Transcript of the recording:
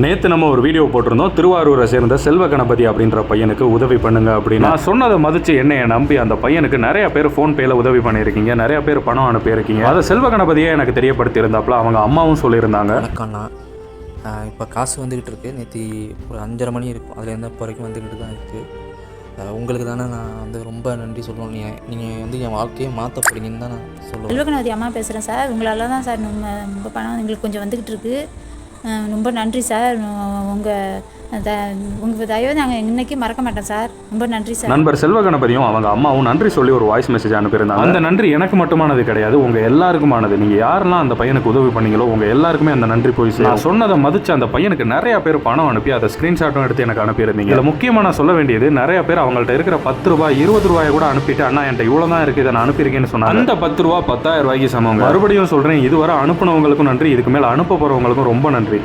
நேற்று நம்ம ஒரு வீடியோ போட்டிருந்தோம். திருவாரூரை சேர்ந்த செல்வ கணபதி அப்படின்ற பையனுக்கு உதவி பண்ணுங்க அப்படின்னு. நான் சொன்னதை மதிச்சு என்னைய நம்பி அந்த பையனுக்கு நிறைய பேர் ஃபோன்பேல உதவி பண்ணியிருக்கீங்க, நிறைய பேர் பணம் அனுப்பியிருக்கீங்க. அதை செல்வ கணபதியே எனக்கு தெரியப்படுத்தி இருந்தாப்புல அவங்க அம்மாவும் சொல்லியிருந்தாங்க. வணக்கம்ண்ணா, இப்போ காசு வந்துக்கிட்டு இருக்குது. நேற்று ஒரு 5:30 மணி இருக்கும், அதுலேருந்து இப்போ வரைக்கும் வந்துக்கிட்டு தான் இருக்குது. உங்களுக்கு தானே நான் வந்து ரொம்ப நன்றி சொல்லணும். நீங்கள் வந்து என் வாழ்க்கையை மாற்ற போறீங்கன்னு தான் நான் சொல்லுவேன். செல்வ கணபதி அம்மா பேசுகிறேன் சார். உங்களால் தான் சார் ரொம்ப பணம் எங்களுக்கு கொஞ்சம் வந்துக்கிட்டு இருக்குது. ரொம்ப நன்றி சார். உங்கள் தயவு நாங்கள் இன்னைக்கு மறக்க மாட்டோம் சார். ரொம்ப நன்றி சார். நண்பர் செல்வ கணபதியும் அவங்க அம்மாவும் நன்றி சொல்லி ஒரு வாய்ஸ் மெசேஜ் அனுப்பியிருந்தாங்க. அந்த நன்றி எனக்கு மட்டுமானது கிடையாது, உங்கள் எல்லாருக்குமானது. நீங்கள் யாரெல்லாம் அந்த பையனுக்கு உதவி பண்ணீங்களோ உங்கள் எல்லாருக்குமே அந்த நன்றி போய் சேரும். நான் சொன்னதை மதிச்சு அந்த பையனுக்கு நிறைய பேர் பணம் அனுப்பி அதை ஸ்க்ரீன்ஷாட்டும் எடுத்து எனக்கு அனுப்பியிருந்தீங்க. இதில் முக்கியமாக நான் சொல்ல வேண்டியது, நிறைய பேர் அவங்கள்ட்ட இருக்கிற 10 ரூபாய் 20 ரூபாயை கூட அனுப்பிட்டு, அண்ணா என்கிட்ட இவ்வளோ தான் இருக்குது, இதை நான் அனுப்பியிருக்கேன்னு சொன்னாங்க. அந்த 10 ரூபா 10,000 ரூபாய்க்கு சமம். மறுபடியும் சொல்கிறேன், இதுவரை அனுப்புனவங்களுக்கும் நன்றி, இதுக்கு மேலே அனுப்ப போகிறவங்களுக்கும் ரொம்ப நன்றி.